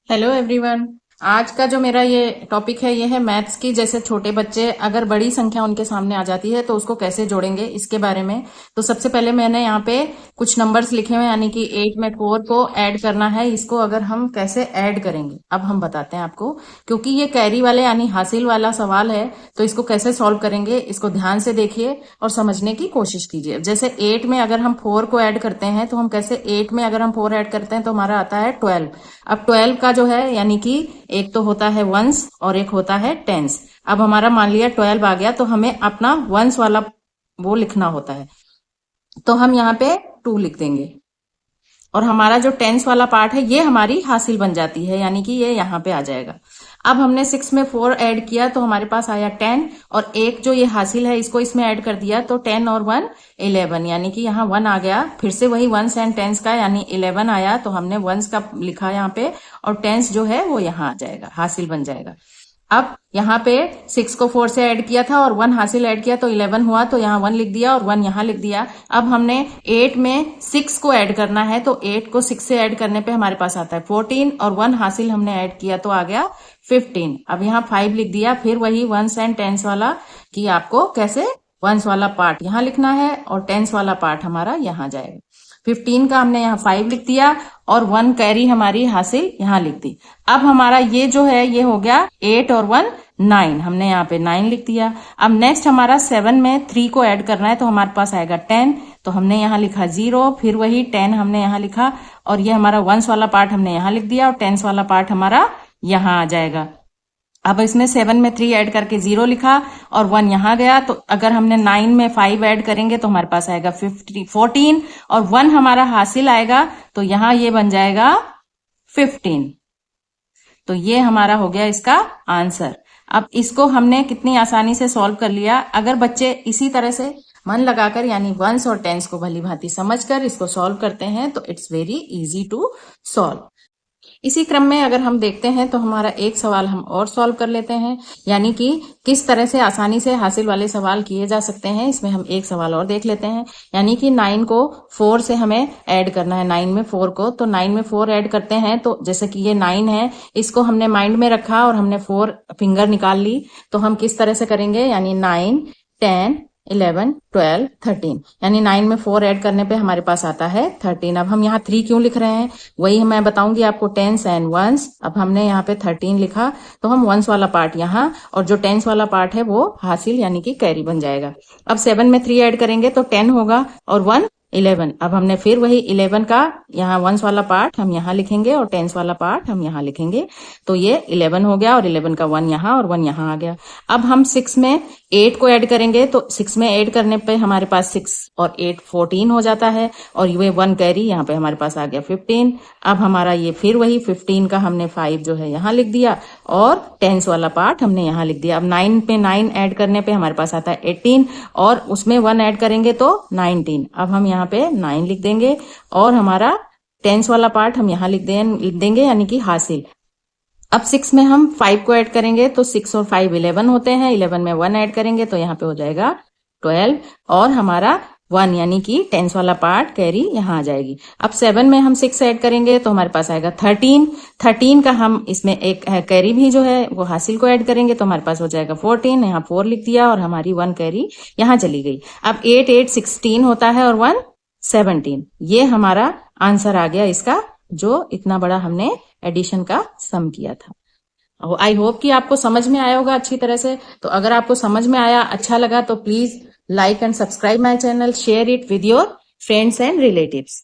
Hello everyone. आज का जो मेरा ये टॉपिक है ये है मैथ्स की। जैसे छोटे बच्चे अगर बड़ी संख्या उनके सामने आ जाती है तो उसको कैसे जोड़ेंगे इसके बारे में। तो सबसे पहले मैंने यहाँ पे कुछ नंबर्स लिखे हुए हैं, यानी कि 8 में 4 को ऐड करना है। इसको अगर हम कैसे ऐड करेंगे अब हम बताते हैं आपको, क्योंकि ये कैरी वाले यानी हासिल वाला सवाल है। तो इसको कैसे सॉल्व करेंगे इसको ध्यान से देखिए और समझने की कोशिश कीजिए। जैसे 8 में अगर हम 4 को ऐड करते हैं तो हम कैसे 8 में अगर हम 4 ऐड करते हैं तो हमारा आता है 12। अब 12 का जो है यानी कि एक तो होता है वंस और एक होता है टेंस। अब हमारा मान लिया 12 आ गया तो हमें अपना वंस वाला वो लिखना होता है, तो हम यहाँ पे 2 लिख देंगे और हमारा जो टेंस वाला पार्ट है ये हमारी हासिल बन जाती है, यानी कि ये यहाँ पे आ जाएगा। अब हमने 6 में 4 ऐड किया तो हमारे पास आया 10 और एक जो ये हासिल है इसको इसमें ऐड कर दिया तो 10 और 1 11, यानी कि यहाँ 1 आ गया। फिर से वही वंस एंड टेंस का यानी 11 आया तो हमने वंस का लिखा यहाँ पे और टेंस जो है वो यहाँ आ जाएगा, हासिल बन जाएगा। अब यहाँ पे 6 को 4 से ऐड किया था और 1 हासिल ऐड किया तो 11 हुआ, तो यहाँ 1 लिख दिया और 1 यहाँ लिख दिया। अब हमने 8 में 6 को ऐड करना है तो 8 को 6 से ऐड करने पे हमारे पास आता है 14 और 1 हासिल हमने ऐड किया तो आ गया 15। अब यहाँ 5 लिख दिया। फिर वही वंस एंड टेंस वाला कि आपको कैसे वंस वाला पार्ट यहाँ लिखना है और टेंस वाला पार्ट हमारा यहाँ जाएगा। 15 का हमने यहाँ 5 लिख दिया और 1 कैरी हमारी हासिल यहाँ लिख दी। अब हमारा ये जो है ये हो गया 8 और 1 9, हमने यहाँ पे 9 लिख दिया। अब नेक्स्ट हमारा 7 में 3 को ऐड करना है तो हमारे पास आएगा 10, तो हमने यहाँ लिखा 0। फिर वही 10 हमने यहाँ लिखा और ये हमारा वंस वाला पार्ट हमने यहाँ लिख दिया और टेंस वाला पार्ट हमारा यहाँ आ जाएगा। अब इसमें 7 में 3 ऐड करके 0 लिखा और 1 यहाँ गया, तो अगर हमने 9 में 5 ऐड करेंगे तो हमारे पास आएगा 14 और 1 हमारा हासिल आएगा तो यहाँ ये बन जाएगा 15। तो ये हमारा हो गया इसका आंसर। अब इसको हमने कितनी आसानी से सॉल्व कर लिया। अगर बच्चे इसी तरह से मन लगाकर यानी वंस और टेंस को भली भांति समझकर इसको सॉल्व करते हैं तो it's very easy to solve. इसी क्रम में अगर हम देखते हैं तो हमारा एक सवाल हम और सॉल्व कर लेते हैं, यानी कि किस तरह से आसानी से हासिल वाले सवाल किए जा सकते हैं। इसमें हम एक सवाल और देख लेते हैं, यानी कि 9 को 4 से हमें ऐड करना है। 9 में 4 को, तो 9 में 4 ऐड करते हैं तो जैसे कि ये 9 है, इसको हमने माइंड में रखा और हमने 4 फिंगर निकाल ली। तो हम किस तरह से करेंगे, यानी 9 10 11 12 13, यानी 9 में 4 ऐड करने पे हमारे पास आता है 13। अब हम यहाँ 3 क्यों लिख रहे हैं वही मैं बताऊंगी आपको, टेंस एंड वंस। अब हमने यहाँ पे 13 लिखा तो हम वंस वाला पार्ट यहाँ और जो टेंस वाला पार्ट है वो हासिल यानी कि कैरी बन जाएगा। अब 7 में 3 ऐड करेंगे तो 10 होगा और 1 11। अब हमने फिर वही 11 का यहाँ वंस वाला पार्ट हम यहाँ लिखेंगे और टेंस वाला पार्ट हम यहाँ लिखेंगे, तो ये 11 हो गया और 11 का 1 यहाँ और 1 यहाँ आ गया। अब हम 6 में 8 को ऐड करेंगे तो 6 में ऐड करने पे हमारे पास 6 और 8 14 हो जाता है और ये 1 कैरी यहाँ पे हमारे पास आ गया 15। अब हमारा ये फिर वही 15 का हमने 5 जो है यहाँ लिख दिया और टेंस वाला पार्ट हमने यहाँ लिख दिया। अब 9 पे 9 ऐड करने पे हमारे पास आता है 18 और उसमें 1 ऐड करेंगे तो 19। अब हम यहाँ पे 9 लिख देंगे और हमारा टेंस वाला पार्ट हम यहाँ लिख देंगे यानी कि हासिल। अब 6 में हम 5 को ऐड करेंगे तो 6 और 5 11 होते हैं। 11 में 1 ऐड करेंगे तो यहाँ पे हो जाएगा 12 और हमारा 1 यानी कि टेंस वाला पार्ट कैरी यहाँ आ जाएगी। अब 7 में हम 6 ऐड करेंगे तो हमारे पास आएगा 13। 13 का हम इसमें एक कैरी भी जो है वो हासिल को ऐड करेंगे तो हमारे पास हो जाएगा 14, यहाँ 4 लिख दिया और हमारी 1 कैरी यहाँ चली गई। अब 8 8 16 होता है और 1 17। ये हमारा आंसर आ गया इसका, जो इतना बड़ा हमने एडिशन का सम किया था। आई होप कि आपको समझ में आया होगा अच्छी तरह से। तो अगर आपको समझ में आया, अच्छा लगा तो please like and subscribe my channel, share it with your friends and relatives.